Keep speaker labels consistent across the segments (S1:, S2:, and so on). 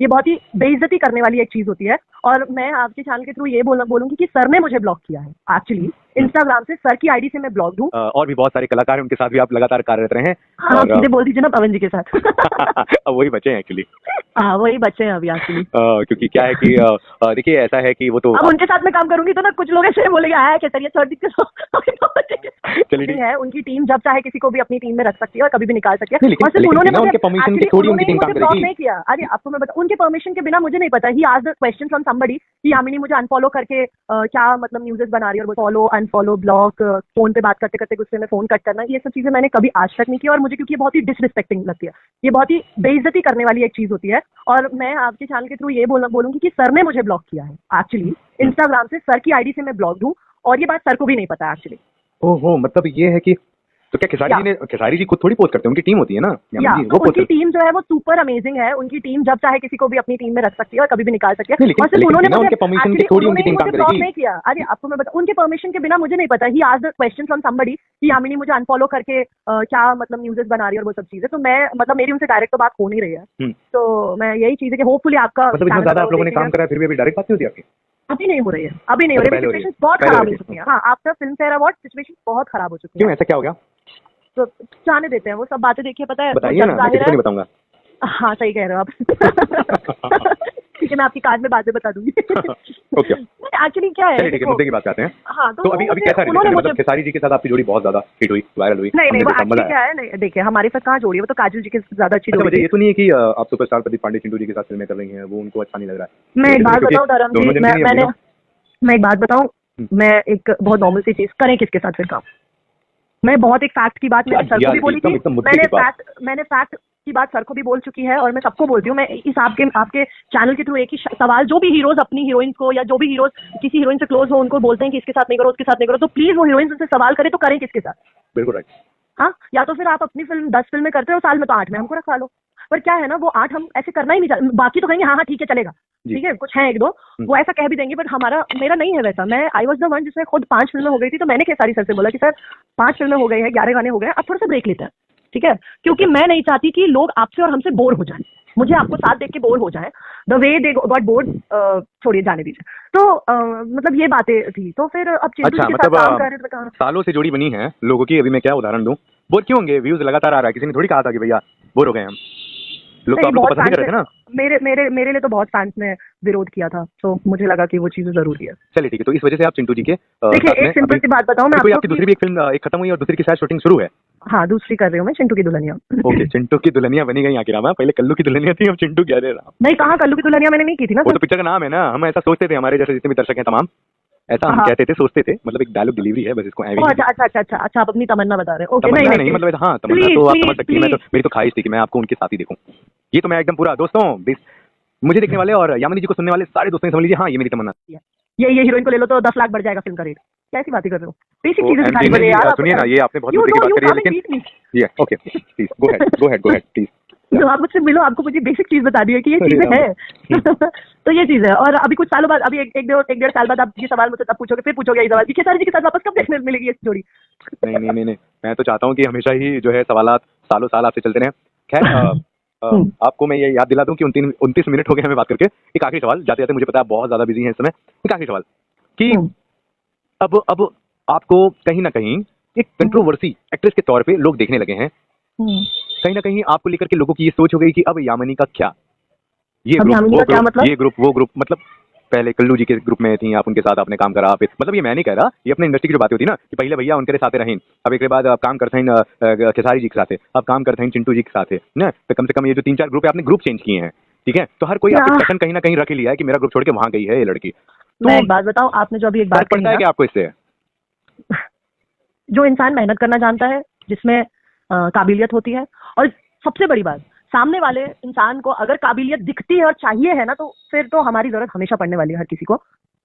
S1: ये बहुत ही बेइज्जती करने वाली एक चीज होती है। और मैं आपके चैनल के थ्रू ये बोलूंगी कि सर ने मुझे ब्लॉक किया है एक्चुअली इंस्टाग्राम से। सर की आईडी से मैं ब्लॉक हूँ।
S2: और भी बहुत सारे कलाकार हैं, उनके साथ भी आप लगातार कार्यरत रहे हैं।
S1: हाँ, सीधे बोल दीजिए ना, पवन जी के साथ।
S2: अब वही बचे हैं एक्चुअली।
S1: हाँ, वही बच्चे हैं अभी एक्चुअली।
S2: क्योंकि क्या है कि देखिए ऐसा है कि वो तो
S1: अब उनके साथ मैं काम करूंगी तो ना कुछ लोग ऐसे बोलेंगे आया क्या सर छोड़ दी
S2: चलिए
S1: है। उनकी टीम जब चाहे किसी को भी अपनी टीम में रख सकती है और कभी भी निकाल सकती है।
S2: और सिर्फ उन्होंने उनके परमिशन के थोड़ी उनकी टीम काम
S1: ब्लॉक
S2: करेगी।
S1: नहीं किया। अरे आपको मैं बता, उनके परमिशन के बिना मुझे नहीं पता। He asked the question from somebody कि यामिनी मुझे अनफॉलो करके क्या मतलब न्यूज़ बना रही है, और फॉलो अनफॉलो ब्लॉक, फोन पे बात करते करते गुस्से में फोन कट करना, ये सब चीजें मैंने कभी आज तक नहीं की। और मुझे क्योंकि ये बहुत ही डिसरिस्पेक्टिंग लगती है, ये बहुत ही बेइज्जती करने वाली एक चीज होती है। और मैं आपके चैनल के थ्रू ये बोलूंगी कि सर ने मुझे ब्लॉक किया है एक्चुअली इंस्टाग्राम से। सर की आईडी से मैं ब्लॉक हूँ और ये बात सर को भी नहीं पता एक्चुअली।
S2: ओहो, मतलब ये है कि तो क्या खेसारी जी खुद थोड़ी पोस्ट करते हैं, उनकी टीम होती है ना।
S1: तो उनकी टीम जो है वो सुपर अमेजिंग है। उनकी टीम जब चाहे किसी को भी अपनी टीम में रख सकती है और कभी भी निकाल सकती है। और सिर्फ उन्होंने
S2: उनके परमिशन के थोड़ी उनकी टीम काम
S1: ब्लॉक
S2: करेगी।
S1: नहीं किया। अरे आपको मैं बता, उनके परमिशन के बिना मुझे नहीं पता। He asked the question from somebody कि यामिनी मुझे अनफॉलो करके क्या मतलब न्यूज़ बना रही है और वो सब चीजें। तो मैं मतलब मेरी उनसे डायरेक्ट तो बात हो नहीं रही है। तो मैं यही चीज है कि होपफुली आपका
S2: मतलब इतना ज्यादा आप लोगों ने काम करा फिर भी अभी डायरेक्ट बात नहीं होती आपकी।
S1: अभी नहीं हो रही है, अभी नहीं हो रही है। सिचुएशन बहुत खराब हो चुकी है। हाँ, after film fair award situation बहुत खराब हो चुकी है।
S2: क्यों, ऐसा क्या हो गया?
S1: तो जाने देते हैं वो सब बातें। देखिए पता है,
S2: बताइए ना, मैं किसी को नहीं बताऊंगा।
S1: हाँ सही कह रहे हो आप। ठीक है, मैं आपकी कार्ड में बातें बता दूंगी।
S2: ओके,
S1: एक्चुअली क्या है,
S2: ठीक है, मुद्दे की बात करते हैं।
S1: हाँ,
S2: तो अभी कैसा रिलेशन है? मतलब खेसारी जी के साथ आपकी जोड़ी बहुत ज्यादा हिट हुई, वायरल हुई।
S1: नहीं वो एक्चुअली क्या है, नहीं देखिए हमारे साथ कहाँ जोड़ी है, वो तो काजल जी के ज्यादा अच्छी जोड़ी है।
S2: ये तो नहीं है कि आप सुपरस्टार प्रदीप पांडे चिंटू जी के साथ फिल्में कर रही हैं, वो उनको अच्छा नहीं लग रहा है?
S1: मैं एक बात बताऊँ धर्म जी, मैं एक बात बताऊँ, मैं एक बहुत नॉर्मल सी चीज, करें किसके साथ फिर काम। मैं बहुत एक फैक्ट की बात मैंने सर को भी बोली थी। मैंने फैक्ट की बात सर को भी बोल चुकी है और मैं सबको बोलती हूँ। मैं इस आपके चैनल के थ्रू एक ही सवाल, जो भी हीरोज अपनी हीरोइन को या जो भी हीरोज किसी हीरोइन से क्लोज हो उनको बोलते हैं कि इसके साथ नहीं करो, उसके साथ नहीं करो, तो प्लीज वो हीरोइन से सवाल करें तो करें किसके साथ।
S2: बिल्कुल राइट।
S1: हाँ, या तो फिर आप अपनी फिल्म 10 फिल्में करते हो साल में, तो 8 में हमको रखवा लो। पर क्या है ना, वो 8 हम ऐसे करना ही नहीं चाहते। बाकी तो कहेंगे हाँ ठीक है चलेगा, ठीक है, कुछ है एक दो वो ऐसा कह भी देंगे, बट मेरा नहीं है वैसा। मैं आई वॉज द वन जिसमें खुद 5 फिल्में हो गई थी, तो मैंने खेसारी सर से बोला कि सर 5 फिल्में हो गई है, 11 गाने हो गए, अब थोड़ा सा ब्रेक लेते हैं, ठीक है, क्योंकि मैं नहीं चाहती कि लोग आपसे और हमसे बोर हो जाए, मुझे आपको साथ देख के बोर हो जाए। The way they got bored, छोड़िए जाने दीजिए। तो मतलब ये बातें थी। तो फिर अब चिंटू के साथ काम कर रहे थे,
S2: सालों से जोड़ी बनी है लोगों की। अभी मैं क्या उदाहरण दूं, बोर क्यों होंगे? व्यूज लगातार आ रहा है, किसी ने थोड़ी कहा था कि भैया बोर हो गए हम लोग, तो आप लोग पसंद कर रहे थे ना।
S1: मेरे लिए तो बहुत फैंस ने विरोध किया था, तो मुझे लगा कि वो चीजें जरूरी है।
S2: चलिए ठीक है, तो इस वजह से आप चिंटू जी के
S1: देखिए एक सिंपल सी बात बताऊं मैं आपको,
S2: आपकी दूसरी भी एक फिल्म एक खत्म हुई और दूसरी की शायद शूटिंग शुरू है।
S1: हाँ, दूसरी कर रही हूँ मैं, चिंटू की दुल्हनिया।
S2: ओके, चिंटू की दुल्हनिया बनी गई आखिर। पहले कल्लू की दुल्हनिया थी, अब चिंटू क्या दे रहा।
S1: नहीं, कहाँ कल्लू की दुल्हनिया मैंने नहीं की थी ना।
S2: वो तो पिक्चर का नाम है ना, हम ऐसा सोचते थे, हमारे जैसे जितने भी दर्शक हैं तमाम ऐसा हम कहते थे, सोचते थे, मतलब एक डायलॉग डिलीवरी है बस, इसको
S1: अच्छा, आप अपनी तमन्ना बता रहे हैं। ओके,
S2: नहीं मतलब हाँ, तमन्ना तो आप समझ सकती है। मेरी तो ख्वाहिश थी कि मैं आपको उनके साथ ही देखूं। ये तो मैं एकदम पूरा, दोस्तों मुझे देखने वाले और यामिनी जी को सुनने वाले सारे दोस्तों समझ लीजिए, हाँ ये मेरी तमन्ना।
S1: ये हीरोइन को ले लो तो 10 लाख बढ़ जाएगा फिल्म का रेट। कैसी बातें कर रहे हो? बेसिक चीजें सिखानी पड़ेगी यार।
S2: सुनिए ना, ये आपने बहुत मुद्दे की बात करी है, लेकिन ये okay please go ahead please.
S1: तो आप मुझसे मिलो, आपको मुझे बेसिक चीज बता दी है कि ये चीजें हैं। तो ये चीज है। और अभी कुछ सालों बाद, अभी एक डेढ़ साल बाद आप ये सवाल मुझसे तब पूछोगे, फिर पूछोगे ये सवाल कि खेसारी जी के साथ वापस कब देखने मिलेगी ये जोड़ी।
S2: नहीं, मैं तो चाहता हूँ कि हमेशा ही जो है सवालात सालों साल आपसे चलते रहे। खैर आपको मैं ये याद दिला दूं कि 29 मिनट हो गए हमें बात करके। एक आखिरी सवाल, जाते जाते, मुझे पता है बहुत ज्यादा बिजी है इस समय, एक आखिरी सवाल कि अब आपको कहीं ना कहीं एक कंट्रोवर्सी एक्ट्रेस के तौर पे लोग देखने लगे हैं। कहीं ना कहीं आपको लेकर के लोगों की ये सोच हो गई कि अब यामिनी का क्या, ये ग्रुप वो ग्रुप, मतलब पहले कल्लू जी के ग्रुप में थी आप, उनके साथ आपने काम करा, फिर मतलब ये मैं नहीं कह रहा, ये अपने इंडस्ट्री की जो बातें होती है ना कि पहले भैया उनके साथ रहें, अब एक बाद आप काम करते हैं खेसारी जी के साथ, अब काम करते हैं चिंटू जी के साथ ना, तो कम से कम ये जो 3-4 ग्रुप है आपने ग्रुप चेंज किए हैं, ठीक है, तो हर कोई आपके सेशन कहीं ना कहीं रख लिया है कि मेरा ग्रुप छोड़ के वहां गई है ये लड़की।
S1: तो मैं एक बात बताऊं, आपने जो अभी एक बात
S2: कही आपको इससे,
S1: जो इंसान मेहनत करना जानता है, जिसमें काबिलियत होती है, और सबसे बड़ी बात, सामने वाले इंसान को अगर काबिलियत दिखती है और चाहिए है ना, तो फिर तो हमारी जरूरत हमेशा पड़ने वाली है हर किसी को।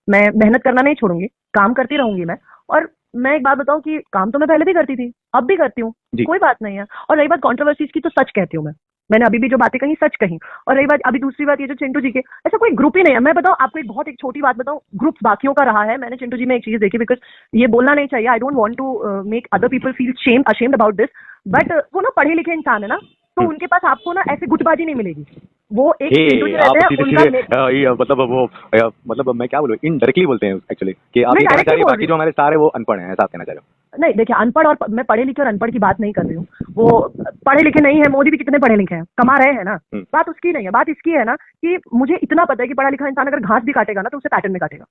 S1: मैं मेहनत करना नहीं छोड़ूंगी, काम करती रहूंगी मैं। और मैं एक बात बताऊं कि काम तो मैं पहले भी करती थी, अब भी करती हूँ, कोई बात नहीं है। और रही बात कंट्रोवर्सीज की, तो सच कहती हूँ मैंने अभी भी जो बातें कही सच कही। और रही बात अभी दूसरी बात, ये जो चिंटू जी के, ऐसा कोई ग्रुप ही नहीं है। मैं बताऊं आपको एक छोटी बात बताऊं, ग्रुप बाकियों का रहा है, मैंने चिंटू जी में एक चीज देखी, बिकॉज ये बोलना नहीं चाहिए, I don't want to make other people feel ashamed about this, but वो ना पढ़े लिखे इंसान है ना, तो उनके पास आपको ना ऐसे गुटबाजी नहीं मिलेगी। वो एक चिंटू जी
S2: आप
S1: रहते हैं,
S2: सीधे
S1: उनका
S2: सीधे ये मतलब वो मतलब मैं क्या बोलूँ, इनडायरेक्टली बोलते हैं एक्चुअली कि आप
S1: मैं
S2: ये कहना चाह
S1: डायरेक्टली
S2: रही हैं
S1: बोल
S2: बाकी
S1: रही
S2: जो
S1: हूँ।
S2: हमारे सारे वो अनपढ़ हैं, ऐसा आप कहना चाह रहे
S1: नहीं देखिए, अनपढ़ और मैं पढ़े लिखे और अनपढ़ की बात नहीं कर रही हूँ। वो पढ़े लिखे नहीं है, मोदी भी कितने पढ़े लिखे हैं, कमा रहे हैं ना।
S2: हम्म।
S1: बात उसकी नहीं है, बात इसकी है ना कि मुझे इतना पता है कि पढ़ा लिखा इंसान अगर घास भी काटेगा ना तो उसे पैटर्न में काटेगा।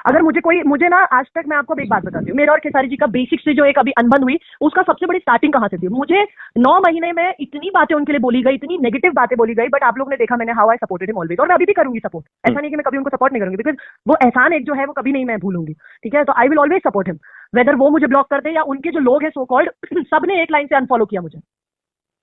S1: अगर मुझे ना आज तक, मैं आपको अब एक बात बताती हूँ, मेरा और खेसारी जी का बेसिक से जो एक अभी अनबन हुई, उसका सबसे बड़ी स्टार्टिंग कहाँ से थी। मुझे 9 महीने में इतनी बातें उनके लिए बोली गई, इतनी नेगेटिव बातें बोली गई, बट आप लोग ने देखा मैंने how I supported him always, और मैं अभी भी करूंगी सपोर्ट। ऐसा नहीं कि मैं कभी उनको सपोर्ट नहीं करूंगी, बिकॉज वो एहसान एक जो है वो कभी नहीं मैं भूलूंगी। ठीक है, तो I will always support him, whether वो मुझे ब्लॉक कर दे या उनके जो लोग हैं सो कॉल्ड सबने एक लाइन से अनफॉलो किया मुझे।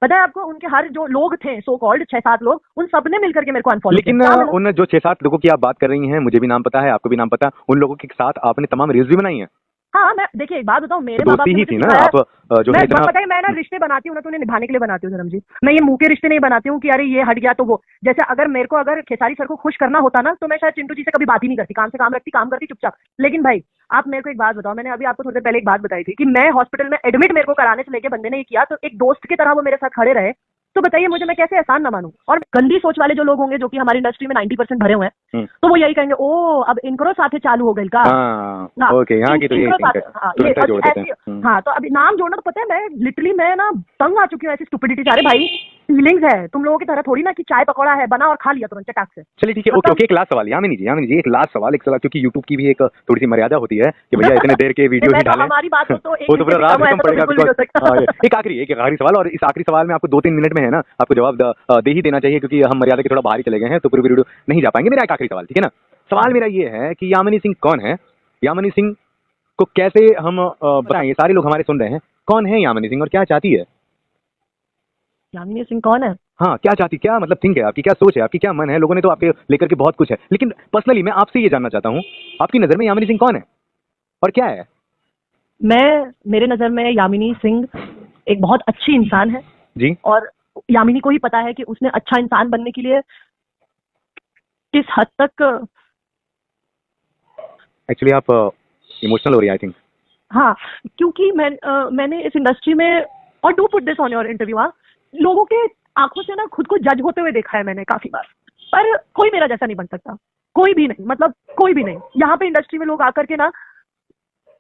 S1: पता है आपको, उनके हर जो लोग थे सो कॉल्ड 6-7 लोग, उन सबने मिलकर के मेरे को अनफॉलो किया।
S2: लेकिन
S1: क्या मिला?
S2: उन जो 6-7 लोगों की आप बात कर रही हैं, मुझे भी नाम पता है, आपको भी नाम पता है, उन लोगों के साथ आपने तमाम रील्स भी बनाई हैं।
S1: हाँ, मैं देखिए एक बात बताऊं, मेरे माँ बाप
S2: दोस्ती
S1: ने
S2: ही
S1: मुझे
S2: थी ना
S1: सिखाया।
S2: आप जो है
S1: मैं
S2: इतना।
S1: पता है, मैं ना रिश्ते बनाती हूँ ना तो उन्हें निभाने के लिए बनाती हूँ धर्म जी। मैं ये मुंह के रिश्ते नहीं बनाती हूँ कि अरे ये हट गया तो वो, जैसे अगर मेरे को अगर खेसारी सर को खुश करना होता ना तो मैं शायद चिंटू जी से कभी बात ही नहीं करती, काम से काम रखती, काम करती चुपचाप। लेकिन भाई आप मेरे को एक बात बताओ, मैंने अभी आपको थोड़ी देर पहले एक बात बताई थी कि मैं हॉस्पिटल में एडमिट मेरे को कराने से लेके बंदे ने ये किया, तो एक दोस्त की तरह वो मेरे साथ खड़े रहे। तो बताइए मुझे, मैं कैसे एहसान ना मानूं। और गंदी सोच वाले जो लोग होंगे जो कि हमारी इंडस्ट्री में 90% भरे हुए हैं, तो वो यही कहेंगे, ओ अब इनको साथे चालू हो गई का।
S2: हाँ, ओके, यहाँ की तो यही थिंक है,
S1: हाँ, ये
S2: तुरंत जोड़ देते
S1: ऐसी।
S2: हैं।
S1: हाँ, तो अभी नाम जोड़ना तो पता है, मैं लिटरली मैं ना तंग आ चुकी हूँ ऐसी स्टुपिडिटी से। अरे भाई फीलिंग्स है तुम लोगों की तरह थोड़ी ना कि चाय पकौड़ा है बना और खा लिया तुरंत चटाक से।
S2: चलिए ठीक है, ओके ओके, एक लास्ट सवाल यामिनी जी, एक लास्ट सवाल, क्योंकि यूट्यूब की भी एक थोड़ी सी मर्यादा होती है कि भैया इतने देर के वीडियो ही डालें।
S1: हमारी बात हो तो
S2: वो तो पूरा रात खत्म पड़ेगा।
S1: एक
S2: एक आखिरी सवाल, और इस आखिरी सवाल में आपको 2-3 मिनट में है ना आपको जवाब दे ही देना चाहिए, क्योंकि हम मर्यादा के थोड़ा बाहर ही चले गए हैं तो पूरी वीडियो नहीं जा पाएंगे। मेरा एक आखिरी सवाल, ठीक है ना? सवाल मेरा ये है कि यामिनी सिंह कौन है? यामिनी सिंह को कैसे हम बताएं, ये सारे लोग हमारे सुन रहे हैं, कौन है यामिनी सिंह और क्या चाहती है?
S1: यामिनी सिंह कौन है?
S2: हाँ, क्या चाहती, क्या मतलब थिंक है आपकी, क्या सोच है आपकी, क्या मन है? लोगों ने तो आपके लेकर के बहुत कुछ है, लेकिन पर्सनली मैं आपसे ये जानना चाहता हूँ, आपकी नजर में यामिनी सिंह कौन है और क्या है?
S1: मेरे नजर में यामिनी सिंह एक बहुत अच्छी इंसान है
S2: जी।
S1: और यामिनी को ही पता है कि उसने अच्छा इंसान बनने के लिए किस हद तक।
S2: एक्चुअली आप इमोशनल हो रही है आई थिंक।
S1: हाँ, क्योंकि मैंने इस इंडस्ट्री में, और do put this on your interview, लोगों के आंखों से ना खुद को जज होते हुए देखा है मैंने काफी बार, पर कोई मेरा जैसा नहीं बन सकता, कोई भी नहीं, मतलब कोई भी नहीं। यहाँ पे इंडस्ट्री में लोग आकर के ना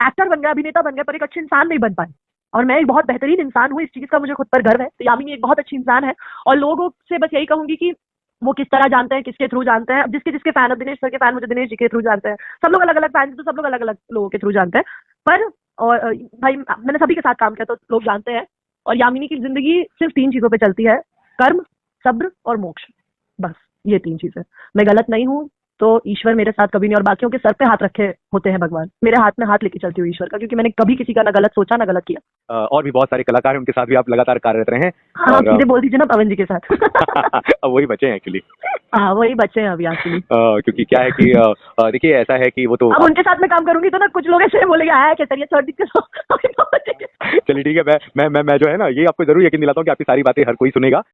S1: एक्टर बन गए, अभिनेता बन गए, पर एक अच्छे इंसान नहीं बन पाए। और मैं एक बहुत बेहतरीन इंसान हूँ, इस चीज का मुझे खुद पर गर्व है। तो यामिनी एक बहुत अच्छी इंसान है और लोगों से बस यही कहूंगी कि वो किस तरह जानते हैं, किसके थ्रू जानते हैं। जिसके जिसके फैन, दिनेश सर के फैन मुझे दिनेश जी के थ्रू जानते हैं, सब लोग अलग अलग फैन, तो सब लोग अलग अलग लोगों के थ्रू जानते हैं। पर और भाई मैंने सभी के साथ काम किया तो लोग जानते हैं। और यामिनी की जिंदगी सिर्फ 3 चीजों पे चलती है, कर्म, सब्र और मोक्ष, बस ये 3 चीजें। मैं गलत नहीं हूँ तो ईश्वर मेरे साथ कभी नहीं, और बाकियों के सर पे हाथ रखे होते हैं भगवान, मेरे हाथ में हाथ लेके चलती हूँ ईश्वर का, क्योंकि मैंने कभी किसी का ना गलत सोचा ना गलत किया।
S2: और भी बहुत सारे कलाकार हैं, उनके साथ भी आप लगातार कार्यरत रहे हैं।
S1: हाँ, आप सीधे बोल दीजिए ना पवन जी के साथ।
S2: अब वही बचे हैं एक्चुअली।
S1: हाँ, वही बच्चे हैं अभी एक्चुअली।
S2: क्योंकि क्या है कि देखिए ऐसा है कि वो तो
S1: अब उनके साथ में काम करूंगी तो ना कुछ लोग ऐसे बोलेंगे आया क्या सर, ये छोड़ दीजिए।
S2: चलिए ठीक है, मैं जो है ना ये आपको जरूर यकीन दिलाता हूँ कि आपकी सारी बातें हर कोई सुनेगा।